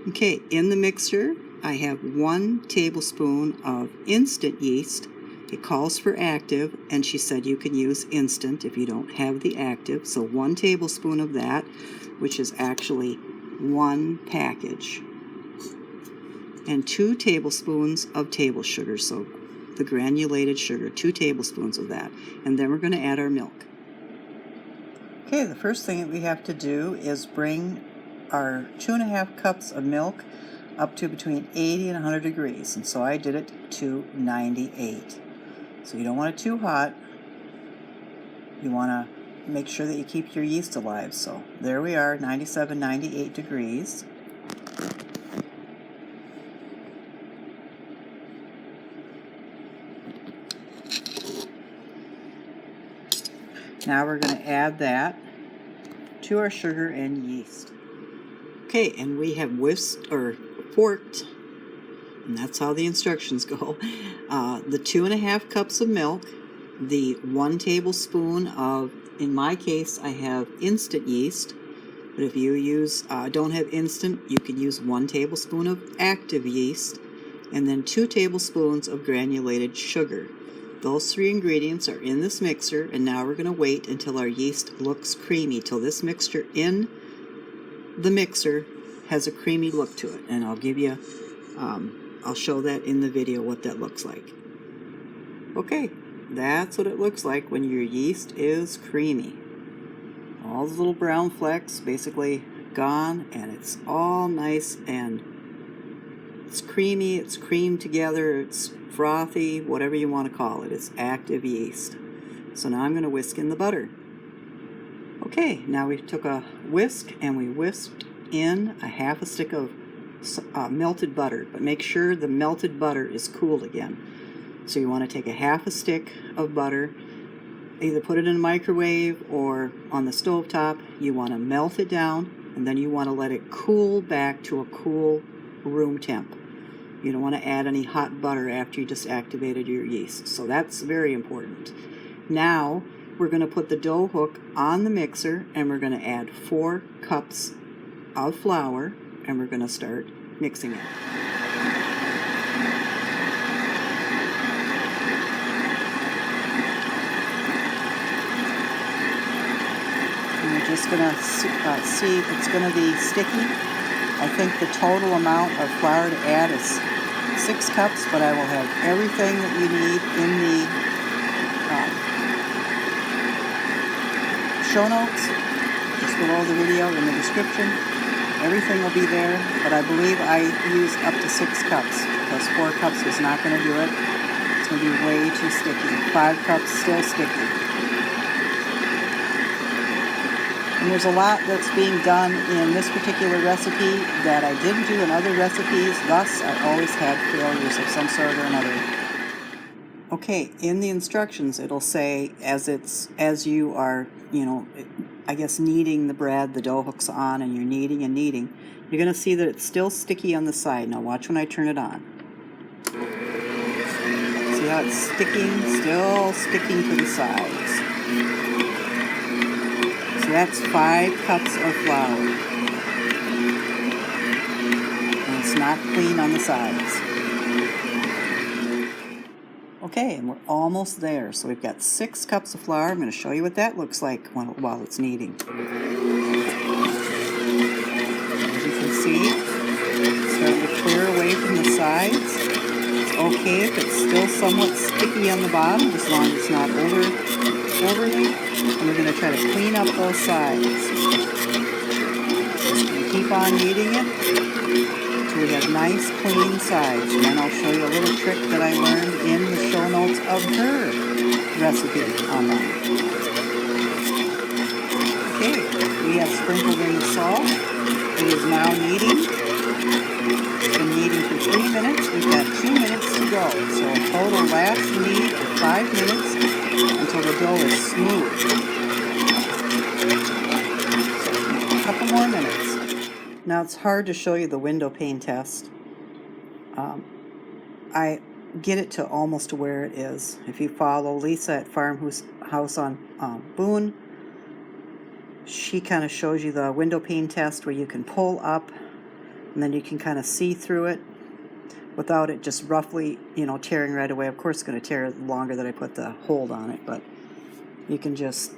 Okay, in the mixer, I have 1 tablespoon of instant yeast. It calls for active, and she said you can use instant if you don't have the active. So 1 tablespoon of that, which is actually 1 package. And 2 tablespoons of table sugar, so the granulated sugar, 2 tablespoons of that. And then we're going to add our milk. Okay, the first thing that we have to do is bring our 2.5 cups of milk up to between 80 and 100 degrees. And so I did it to 98. So you don't want it too hot. You want to make sure that you keep your yeast alive. So there we are, 97, 98 degrees. Now we're going to add that to our sugar and yeast. Okay, and we have whisked or forked, and that's how the instructions go, the 2.5 cups of milk, the 1 tablespoon of, in my case, I have instant yeast, but if you don't have instant, you can use 1 tablespoon of active yeast, and then 2 tablespoons of granulated sugar. Those 3 ingredients are in this mixer, and now we're going to wait until our yeast looks creamy, till this mixture in the mixer has a creamy look to it. And I'll give you, I'll show that in the video what that looks like. Okay, that's what it looks like when your yeast is creamy. All the little brown flecks basically gone, and it's all nice and it's creamy, it's creamed together, it's frothy, whatever you want to call it. It's active yeast. So now I'm going to whisk in the butter. Okay, now we took a whisk and we whisked in a 1/2 stick of melted butter, but make sure the melted butter is cool again. So you want to take a 1/2 stick of butter, either put it in a microwave or on the stove top. You want to melt it down, and then you want to let it cool back to a cool room temp. You don't want to add any hot butter after you just activated your yeast. So that's very important. Now we're going to put the dough hook on the mixer, and we're going to add 4 cups of flour, and we're going to start mixing it. And we're just going to see if it's going to be sticky. I think the total amount of flour to add is 6 cups, but I will have everything that you need in the show notes, just below the video in the description. Everything will be there, but I believe I used up to 6 cups because 4 cups was not going to do it. It's going to be way too sticky. 5 cups, still sticky. And there's a lot that's being done in this particular recipe that I didn't do in other recipes, thus I always had failures of some sort or another. Okay, in the instructions it'll say as you are, I guess kneading the bread, the dough hook's on and you're kneading and kneading, you're going to see that it's still sticky on the side. Now watch when I turn it on. See how it's still sticking to the sides. So that's 5 cups of flour. And it's not clean on the sides. Okay, and we're almost there. So we've got 6 cups of flour. I'm going to show you what that looks like while it's kneading. As you can see, it's starting to clear away from the sides. It's okay if it's still somewhat sticky on the bottom, as long as it's not overly. And we're going to try to clean up those sides. Just going to keep on kneading it until we have nice clean sides. And then I'll show you a little trick that I learned in the show notes of her recipe online. Okay, we have sprinkled in the salt. It is now kneading. It's been kneading for 3 minutes. We've got 2 minutes to go. So total last knead for 5 minutes until the dough is smooth. So a couple more minutes. Now it's hard to show you the window pane test. I get it to almost to where it is. If you follow Lisa at Farmhouse on Boone, she kind of shows you the window pane test where you can pull up and then you can kind of see through it without it just roughly, tearing right away. Of course it's going to tear the longer that I put the hold on it, but you can just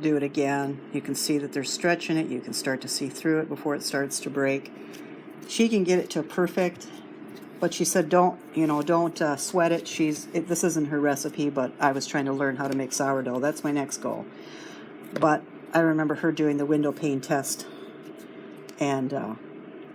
do it again. You can see that they're stretching it. You can start to see through it before it starts to break. She can get it to perfect, but she said don't sweat it. This isn't her recipe, but I was trying to learn how to make sourdough. That's my next goal. But I remember her doing the window pane test, and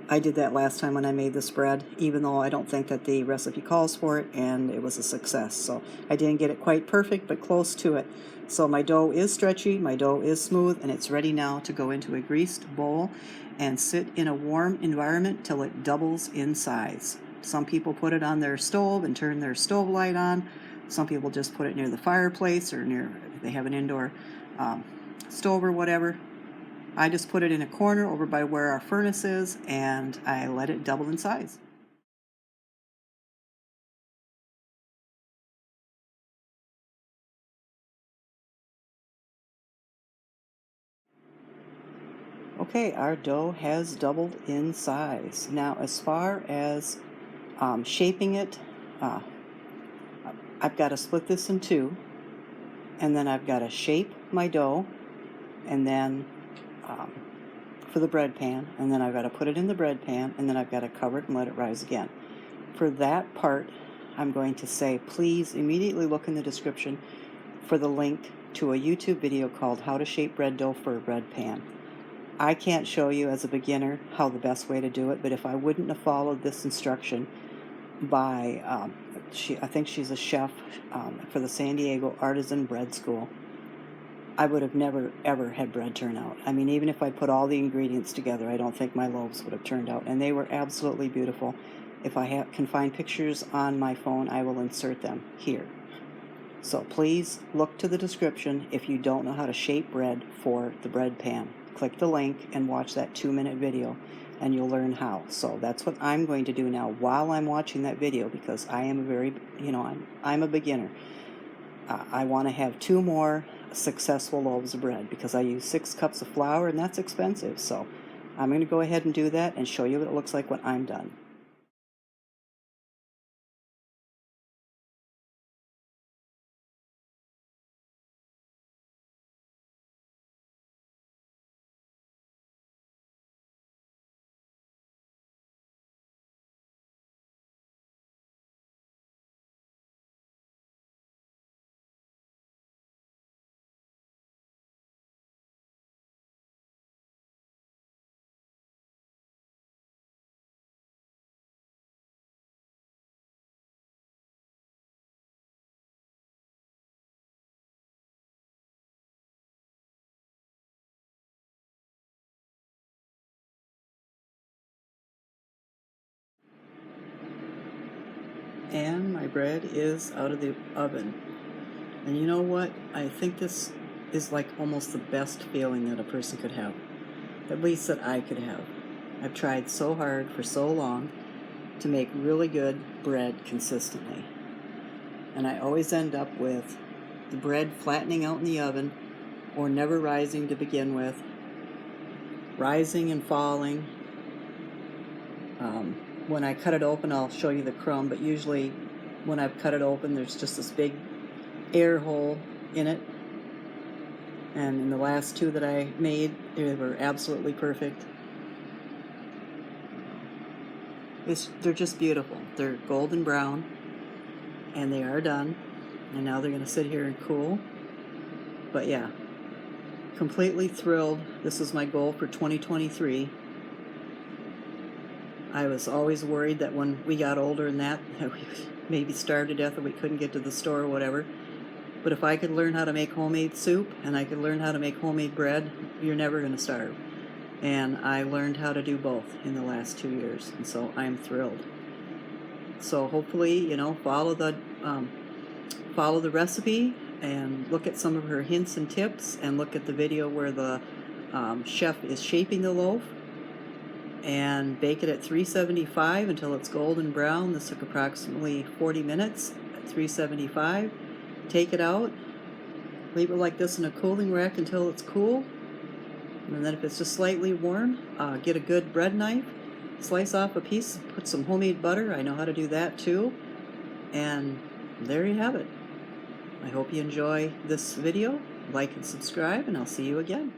I did that last time when I made this bread, even though I don't think that the recipe calls for it, and it was a success. So I didn't get it quite perfect, but close to it. So my dough is stretchy, my dough is smooth, and it's ready now to go into a greased bowl and sit in a warm environment till it doubles in size. Some people put it on their stove and turn their stove light on. Some people just put it near the fireplace or if they have an indoor stove or whatever. I just put it in a corner over by where our furnace is, and I let it double in size. Okay, our dough has doubled in size. Now, as far as shaping it, I've got to split this in two, and then I've got to shape my dough, and then for the bread pan, and then I've got to put it in the bread pan, and then I've got to cover it and let it rise again. For that part, I'm going to say, please immediately look in the description for the link to a YouTube video called How to Shape Bread Dough for a Bread Pan. I can't show you as a beginner how the best way to do it, but if I wouldn't have followed this instruction by, I think she's a chef for the San Diego Artisan Bread School, I would have never, ever had bread turn out. I mean, even if I put all the ingredients together, I don't think my loaves would have turned out. And they were absolutely beautiful. If I can find pictures on my phone, I will insert them here. So please look to the description if you don't know how to shape bread for the bread pan. Click the link and watch that 2-minute video, and you'll learn how. So that's what I'm going to do now while I'm watching that video, because I am I'm a beginner. I want to have 2 more successful loaves of bread because I use 6 cups of flour, and that's expensive. So I'm going to go ahead and do that and show you what it looks like when I'm done. And my bread is out of the oven. And you know what? I think this is like almost the best feeling that a person could have. At least that I could have. I've tried so hard for so long to make really good bread consistently. And I always end up with the bread flattening out in the oven or never rising to begin with, rising and falling. When I cut it open, I'll show you the crumb, but usually when I've cut it open, there's just this big air hole in it. And in the last 2 that I made, they were absolutely perfect. They're just beautiful. They're golden brown, and they are done. And now they're going to sit here and cool. But yeah, completely thrilled. This is my goal for 2023. I was always worried that when we got older and that we would maybe starve to death or we couldn't get to the store or whatever. But if I could learn how to make homemade soup and I could learn how to make homemade bread, you're never going to starve. And I learned how to do both in the last 2 years, and so I'm thrilled. So hopefully, follow the recipe and look at some of her hints and tips, and look at the video where the chef is shaping the loaf, and bake it at 375 until it's golden brown. This took approximately 40 minutes at 375. Take it out, leave it like this in a cooling rack until it's cool, and then if it's just slightly warm, get a good bread knife slice off a piece, put some homemade butter. I know how to do that too. And there you have it. I hope you enjoy this video. Like and subscribe, and I'll see you again.